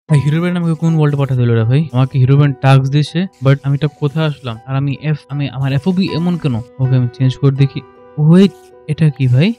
ভাই hero brand আমাকে কোন ওয়ার্ল্ডে পাঠা দিল রে ভাই? আমাকে হিরো ব্র্যান্ড টাস্ক দিয়েছে, বাট আমি এটা কোথায় আসলাম? আর আমি আমার এফওবি এমন কেন? ওকে আমি চেঞ্জ করে দেখি। ওয়েট, এটা কি ভাই?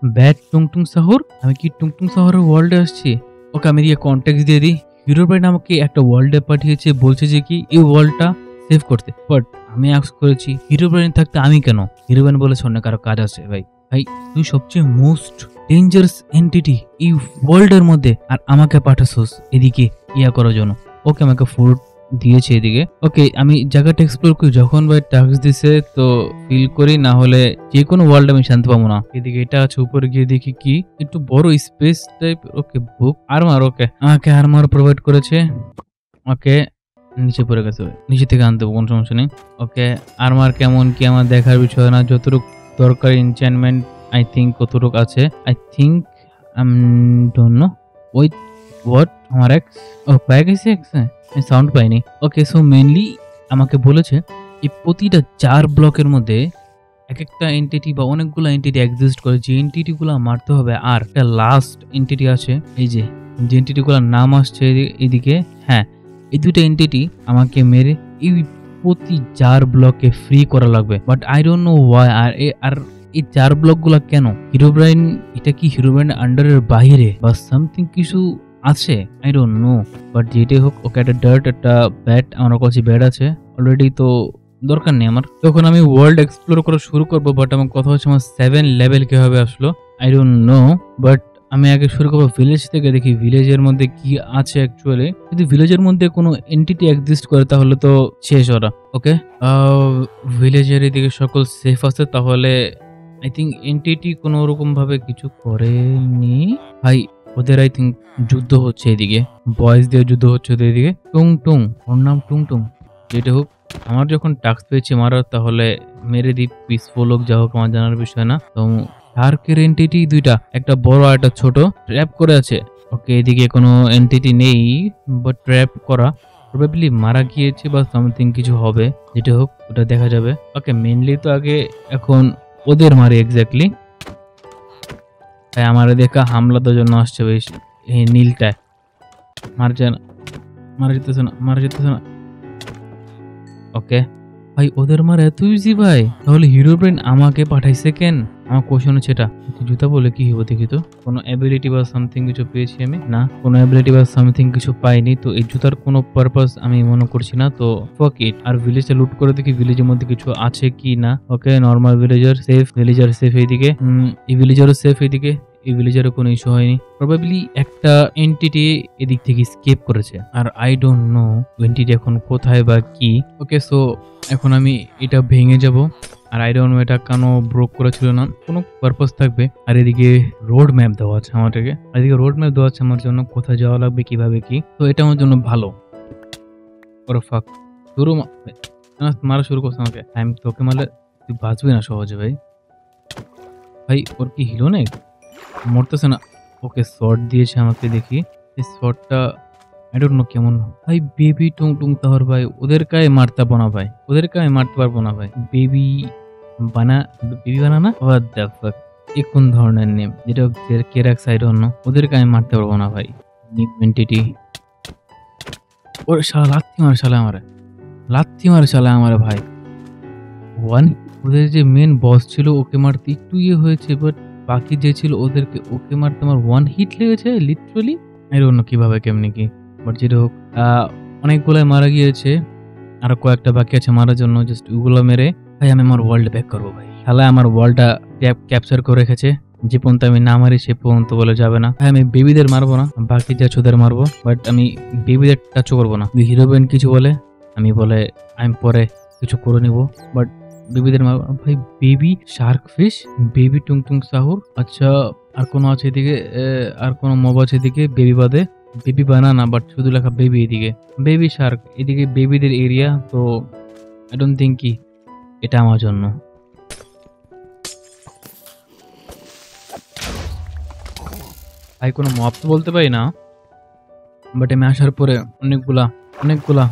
ব্যাট টুংটুং সাহর? আমি কি টুংটুং সাহরের ওয়ার্ল্ডে আসছি? ওকে আমি দিয়ে কন্ট্যাক্ট দিয়ে দিই। হিরো ব্র্যান্ড আমাকে একটা ওয়ার্ল্ডে পাঠিয়েছে, বলছে যে কি এই ওয়ার্ল্ডটা সেভ করতে। বাট আমি আস্ক করেছি হিরো ব্র্যান্ড থাকতে আমি কেন? হিরো ব্র্যান্ড বলেছে অন্য কারো কাজ আছে। ভাই ভাই তুই সবচেয়ে মোস্ট ডেঞ্জারাস এন্টিটি এই ওয়ার্ল্ডের মধ্যে, আর আমাকে পাঠাছোস এদিকে ইয়া করার জন্য। ওকে আমাকে ফুড দিয়েছে এদিকে। ওকে আমি জায়গাটা এক্সপ্লোর করি। যখন ভাই টাস্ক দিছে তো ফিল করি, না হলে যে কোনো ওয়ার্ল্ড আমি শান্তি পাবো না। এদিকে এটা আছে, উপরে গিয়ে দেখি কি একটু বড় স্পেস টাইপ। ওকে বুক আর্মার, ওকে আমাকে আর্মার প্রোভাইড করেছে। ওকে নিচে পড়ে গেছে, নিচে থেকে আনতে কোনো সমস্যা নেই। ওকে আর্মার কেমন কি আমার দেখার বিষয় না, যতটুকু দরকার এনচ্যান্টমেন্ট আই থিঙ্ক কতটুকু আছে। I think don't know. ওই হোয়াট আমার এক্স ও পায়ে গেছে এক্স, আমি সাউন্ড পাইনি। ওকে সো মেনলি আমাকে বলেছে এই প্রতিটা 4 ব্লকের মধ্যে এক একটা এন্টিটি বা অনেকগুলো এন্টিটি এক্সিস্ট করে, যে এন্টিটিগুলো মারতে হবে। আর একটা লাস্ট এন্টিটি আছে, এই যে এন্টিটিগুলোর নাম আসছে এদিকে। হ্যাঁ, এই দুটো এন্টিটি আমাকে মেরে এই প্রতি 4 ব্লকে ফ্রি করা লাগবে। But I don't know why. আর এই 4 ব্লকগুলো কেন? হিরোব্রাইন এটা কি হিরোব্রাইন আন্ডারের বাইরে বা সামথিং কিছু আছে? I don't no. বাট যেটাই হোক, ওকে একটা ডার্ট একটা ব্যাট, আমার কাছে ব্যাট আছে অলরেডি, তো দরকার নেই আমার। তখন আমি ওয়ার্ল্ড এক্সপ্লোর করা শুরু করবো। বাট আমার কথা হচ্ছে আমার 7 লেভেল কিভাবে আসলো আই ডোন্ট নো। বাট আমি আগে শুরু করবো ভিলেজ থেকে, দেখি ভিলেজের মধ্যে কি আছে অ্যাকচুয়ালি। যদি ভিলেজের মধ্যে কোনো এন্টিটি এক্সিস্ট করে তাহলে তো শেষ ওরা। ওকে ভিলেজের এদিকে সকল সেফ আছে, তাহলে আই থিঙ্ক এন্টিটি কোনো রকম ভাবে কিছু করেনি। ভাই ওদের আই থিঙ্ক যুদ্ধ হচ্ছে এদিকে, বয়েজ দিয়ে যুদ্ধ হচ্ছে ওদের এদিকে। টুং টুং, ওর নাম টুং টুং। যেটা হোক, আমার যখন টাস্ক পেয়েছি মারার, তাহলে মেরে দিই, পিসফুল হোক যা হোক আমার জানার বিষয় না। তো শার্কের এন্টিটি দুইটা, একটা বড় আর একটা ছোট, ট্র্যাপ করে আছে। ওকে এদিকে কোনো এন্টিটি নেই, বাট ট্র্যাপ করা, প্রবাবলি মারা গিয়েছে বা সামথিং কিছু হবে। যেটা হোক ওটা দেখা যাবে। ওকে মেনলি তো আগে এখন ওদের মারি এক্স্যাক্টলি। তাই আমার দেখা হামলা তো জন্য আসছে বেশ। এই নীলটায় মারা যায় না, মারা যেতেছে না, মারা যেতেছে না। ওকে ভাই ওদের মার এত ইজি ভাই, তাহলে হিরো ব্রেন আমাকে পাঠাইছে কেন? আমার কোশ্চেন হচ্ছে এটা। জুতা বলে কি হবো দেখি তো, কোনো অ্যাবিলিটি বা সামথিং কিছু পেয়েছি আমি? না, কোনো অ্যাবিলিটি বা সামথিং কিছু পাইনি। তো এই জুতার কোনো পারপাস আমি মনে করছি না, তো ফাক ইট। আর ভিলেজে লুট করে দেখি ভিলেজের মধ্যে কিছু আছে কি না। ওকে normal villager safe, villager safe এইদিকে, এই ভিলেজারও সেফ এইদিকে, এই ভিলেজারও কোনো ইস্যু হয়নি। প্রবাবলি একটা এন্টিটি এদিক থেকে স্কেপ করেছে, আর আই ডোন্ট নো এন্টিটি এখন কোথায় বা কি। ওকে সো এখন আমি এটা ভেঙে যাব। আর আই ডোন্ট নো এটা কেন ব্রোক করেছিল না, কোনো পারপাস থাকবে। আর এদিকে রোড ম্যাপ দেওয়া আছে আমাদেরকে, এদিকে রোড ম্যাপ দেওয়া আছে আমার জন্য, কোথায় যাওয়া লাগবে কিভাবে কি। তো এটা আমার জন্য ভালো। ওরে ফাক, শুরু মারা শুরু করছে আমাকে। টাইম তোকে মারলে তুই বাঁচবি না সহজে ভাই। ভাই ওর কি হিলো নেই, মরতেছে না। ওকে শর্ট দিয়েছে আমাকে, দেখি এই শর্টটা আই ডোন্ট নো কেমন। ভাই বেবি টুং টুং তাহর ভাই, ওদেরকে আমি মারতে পারবো না ভাই, ওদেরকে আমি মারতে পারবো না ভাই। Baby banana what the fuck, এ কোন ধরনের নেম? যেটা কে রাখছে আই ডোন্ট নো। ওদেরকে আমি মারতে পারবো না ভাই। নিউ এন্টিটি, ওরে শালা লাথি মারে, শালা আমারে লাথি মারে, শালা আমারে ভাই। ওয়ান, ওদের যে মেন বস ছিল ওকে মারতে একটু ইয়ে হয়েছে, বাট বাকি যে ছিল ওদেরকে ওকে মারতে আমার 1 হিট লেগেছে লিটারালি। আই ডোন্ট নো কিভাবে কেমনি কি, বাট যেটা হোক অনেকগুলাই মারা গিয়েছে, আর কয়েকটা বাকি আছে মারার জন্য। জাস্ট ওগুলো মেরে ভাই আমি আমার ওয়ার্ল্ড ব্যাক করবো ভাই। শালা আমার ওয়ার্ল্ডটা ক্যাপচার করে রেখেছে, যে পর্যন্ত আমি না মারি সে পর্যন্ত বলে যাবে না। ভাই আমি বেবিদের মারবো না, বাকি যা ছোদের মারবো, বাট আমি বেবিদের টাচও করবো না। হিরোইন কিছু বলে, আমি বলে আমি পরে কিছু করে নিব, বাট বেবিদের ভাই। Baby Shark fish, baby টুংটুং সাহুর। আচ্ছা আর কোনো আছে এদিকে? আর কোনো মব আছে এদিকে বেবি বাদে? বেবি বানানা, বাট শুধু লেখা বেবি এদিকে। বেবি শার্ক এদিকে, বেবিদের এরিয়া। তো আই ডোন্ট থিঙ্ক কি এটা আমার জন্য। ভাই কোনো মব তো বলতে পারি না, বাট আমি আসার পরে অনেকগুলা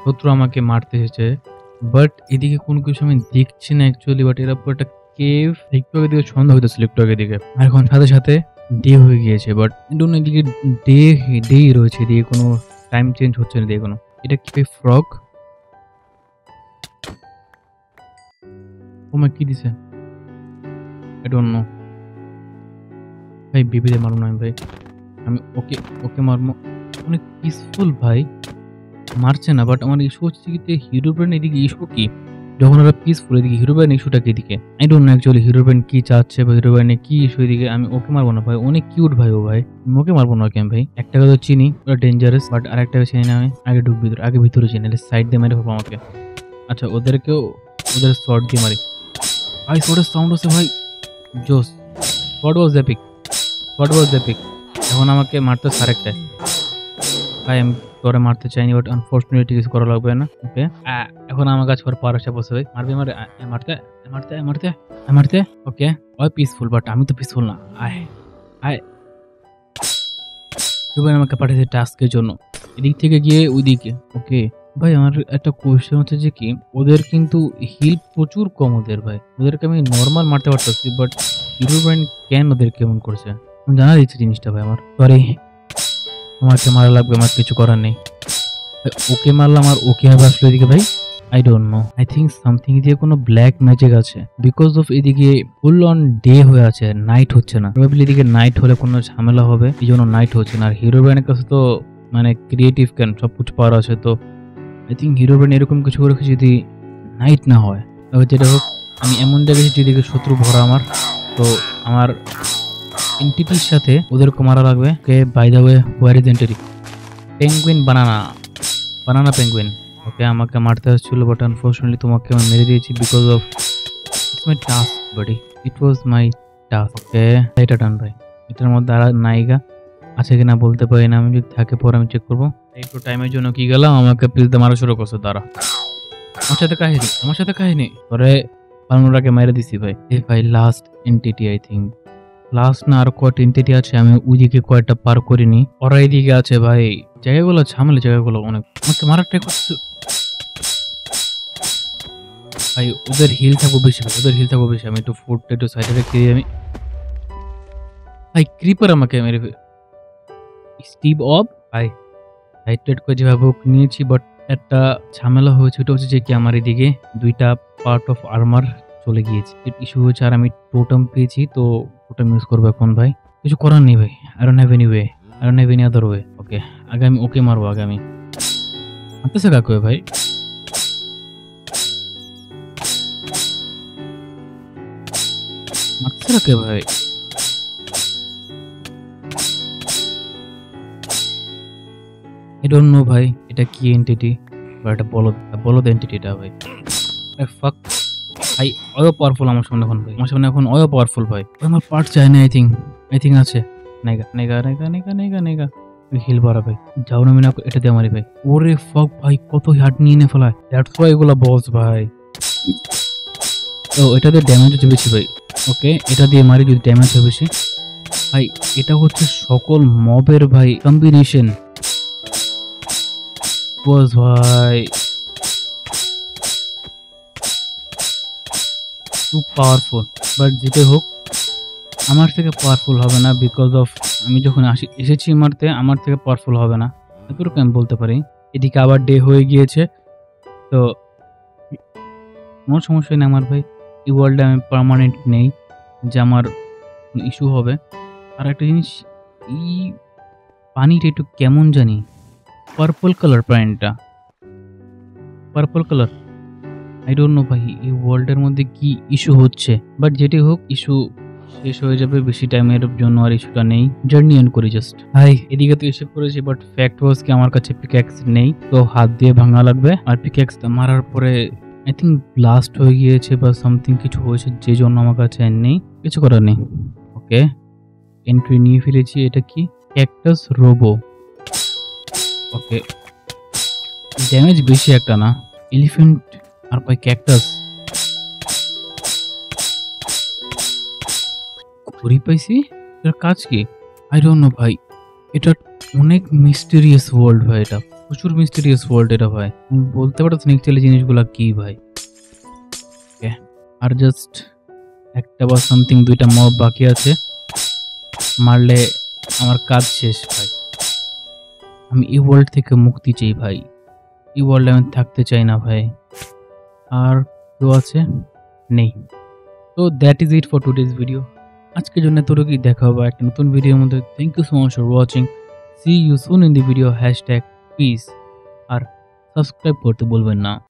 শত্রু আমাকে মারতে এসেছে। বাট এদিকে কোনো কিছু আমি দেখছি না অ্যাকচুয়ালি। বাট এর উপর একটা কেভ, একটু আগে দিকে সন্ধ্যা হইতেছিল একটু আগে দিকে, আর এখন সাথে সাথে ডে হয়ে গিয়েছে, বাট ডোন্ট নো এদিকে ডে ডেই রয়েছে, এদিকে কোনো টাইম চেঞ্জ হচ্ছে না এদিকে কোনো। এটা কি ফ্রগ? ও মা, কি দিছে? আই ডোন্ট নো ভাই। বিবিতে মারবো না আমি ভাই, আমি ওকে ওকে মারবো। অনেক পিসফুল ভাই, মারছে না, বাট আমার ইস্যু হচ্ছে কি হিরো ব্রেন এদিকে ইস্যু কি? যখন ওরা পিসফুল এদিকে হিরো ব্রেন ইস্যুটা কি এদিকে? I don't no actually hero brain কি চাচ্ছে বা হিরো ব্রেনে কি ইস্যু এদিকে। আমি ওকে মারবো না ভাই, অনেক কিউট ভাই ও ভাই, ওকে মারবো না কেন ভাই? একটাকে তো চিনি ওরা ডেঞ্জারাস, বাট আরেকটাকে চিনি না আমি। আগে ঢুক ভিতরে, আগে ভিতরে চিনি, সাইড দিয়ে মেরে ফেলবো আমাকে। আচ্ছা ওদেরকেও ওদের শর্ট দিয়ে মারি ভাই। শর্টের সাউন্ড হচ্ছে ভাই জোস। What was epic, what was epic. এখন আমাকে মারতে হচ্ছে আরেকটায় ভাই। আমি তোরে মারতে চাইনি, বাট আনফর্চুনেটলি কিছু করা লাগবে না। ওকে এখন আমার কাছে পর পার আসা বসে ভাই, মারবি মারে মারতে মারতে মারতে মারতে। ওকে ওই পিসফুল, বাট আমি তো পিসফুল না। আয় আয়, রুবেন আমাকে পাঠিয়েছে টাস্কের জন্য, এদিক থেকে গিয়ে ওইদিকে। ওকে ভাই, আমার একটা কোয়েশ্চেন হচ্ছে যে কি, ওদের কিন্তু হিল প্রচুর কম ওদের ভাই। ওদেরকে আমি নর্মাল মারতে পারতেছি, বাট হিরো ব্রেন কেন ওদের কেমন করছে আমি জানা দিচ্ছি জিনিসটা ভাই। আমার সরি, তোমাকে মারা লাগবে, আমার কিছু করার নেই। ওকে মারলাম আর ওকে হবে আসলে এদিকে ভাই। I don't no, I think something দিয়ে কোনো ব্ল্যাক ম্যাজিক আছে, বিকজ অফ এদিকে ফুল অন ডে হয়ে আছে, নাইট হচ্ছে না। প্রবাবলি এদিকে নাইট হলে কোনো ঝামেলা হবে, এই জন্য নাইট হচ্ছে না। আর হিরো ব্রেনের কাছে তো মানে ক্রিয়েটিভ ক্যান সব কিছু পাওয়ার আছে, তো আই থিঙ্ক হিরো ব্রেন এরকম কিছু করে যদি নাইট না হয়, তবে যেটা হোক আমি এমন জায়গায় যেদিকে শত্রু ভরা আমার, তো আমার এন্টিটির সাথে ওদেরকে মারা লাগবে। Okay by the way, where is entity? Penguin banana, banana penguin. Okay আমাকে মারতে আসছিল, বাট আনফর্চুনেটলি তোমাকে আমি মেরে দিয়েছি, because of it's my task buddy, it was my task. Okay এটা ডান ভাই। এটার মধ্যে আর নায়িকা আছে কিনা বলতে পারি না, আমি যদি থাকে পরে আমি চেক করবো। একটু টাইমের জন্য কি গেলাম, আমাকে প্লিজ মারা শুরু করছে তারা। আমার সাথে কাহিনী, আমার সাথে কাহিনী পরে পালনোটাকে মেরে দিছি ভাই। এই ভাই last entity, I think last না আর কয়টা এন্টিটি আছে, আমি ওইদিকে কয়টা পার করিনি, ওরা এইদিকে আছে ভাই। জায়গাগুলো ঝামেলা, জায়গাগুলো অনেক। আমাকে মারার ট্রাই করছে ভাই। ওদের হিল থাকবো বেশি ভাই, ওদের হিল থাকবো বেশি। আমি একটু ফুটটা একটু সাইডে রেখে দিই আমি ভাই। ক্রিপার আমাকে মেরে স্টিভ অফ ভাই। সাইড করে যেভাবে নিয়েছি, বাট একটা ঝামেলা হয়েছে, ওটা হচ্ছে যে কি আমার এদিকে দুইটা পার্ট অফ আর্মার চলে গিয়েছে, ইস্যু হয়েছে। আর আমি টোটেম পেয়েছি, তো টোটেম ইউজ করবো এখন ভাই। কিছু করার নেই ভাই, I don't have any way, I don't have any other way. Okay আগে আমি ওকে মারবো, আগে আমি মারতেছে কাকে ভাই? মারতেছে কাকে ভাই? আই ডোন্ট নো ভাই, এটা কি এন্টিটি বা এটা বলদ, বলদ এন্টিটিটা ভাই। ফাক ভাই, অয় পাওয়ারফুল আমার সামনে এখন ভাই, আমার সামনে এখন অয় পাওয়ারফুল ভাই। আমার পার্ট চাই না, আই থিঙ্ক আছে। নেগা নেগা নেগা নেগা নেগা নেগা হিল বাড়া ভাই। যাও না মিনা, এটা দিয়ে মারি ভাই। ওরে ফাক ভাই, কত হার্ট নিয়ে ফেলায়। দ্যাটস ওয়াই এগুলা বস ভাই। ও এটাতে ড্যামেজ হচ্ছে বেশি ভাই। ওকে এটা দিয়ে মারি যদি ড্যামেজ হয় বেশি ভাই। এটা হচ্ছে সকল মবের ভাই কম্বিনেশন বস ভাই, খুব পাওয়ারফুল। বাট যেটাই হোক আমার থেকে পাওয়ারফুল হবে না, বিকজ অফ আমি যখন এসেছি মারতে, আমার থেকে পাওয়ারফুল হবে না, এতটুকু আমি বলতে পারি। এদিকে আবার ডে হয়ে গিয়েছে, তো কোনো সমস্যা নেই আমার ভাই। এই ওয়ার্ল্ডে আমি পার্মানেন্ট নেই যে আমার ইস্যু হবে। আর একটা জিনিস, এই পানিটা একটু কেমন জানি পার্পল কালার, প্যান্টটা purple colour. I don't no ভাই এই ওয়ার্ল্ডের মধ্যে কি ইস্যু হচ্ছে, বাট যেটি হোক ইস্যু শেষ হয়ে যাবে বেশি টাইমের জন্য, আর ইস্যুটা নেই। জার্নি এন্ড করি জাস্ট ভাই। এদিকে তো এসে পড়েছি, বাট ফ্যাক্ট ওয়াজ কি আমার কাছে পিক্যাক্স নেই, তো হাত দিয়ে ভাঙা লাগবে। আর পিক্যাক্সটা মারার পরে আই থিঙ্ক ব্লাস্ট হয়ে গিয়েছে বা সামথিং কিছু হয়েছে, যে জন্য আমার কাছে নেই, কিছু করার নেই। ওকে এন্ট্রি নিয়ে ফেলেছি। এটা কি? Cactus robo. ওকে ড্যামেজ বেশি একটা না। এলিফ্যান্ট আর কয় ক্যাকটাস ঘুরি পাইছি। এটার কাজ কি? আই ডোন্ট নো ভাই। এটা অনেক মিস্টেরিয়াস ওয়ার্ল্ড ভাই, এটা প্রচুর মিস্টেরিয়াস ওয়ার্ল্ড এটা ভাই। আমি বলতে পারছি না অ্যাকচুয়ালি জিনিসগুলা কি ভাই। আর জাস্ট একটা বা সামথিং দুইটা মব বাকি আছে, মারলে আমার কাজ শেষ ভাই। আমি এই ওয়ার্ল্ড থেকে মুক্তি চাই ভাই। এই ওয়ার্ল্ডে আমি থাকতে চাই না ভাই। আর কেউ আছে? নেই। তো that is it for today's video. আজকের জন্য এতটুকুই, দেখা হবে একটা নতুন ভিডিওর মধ্যে। Thank you so much for watching. See you soon in the video. #Peace. আর সাবস্ক্রাইব করতে বলবেন না।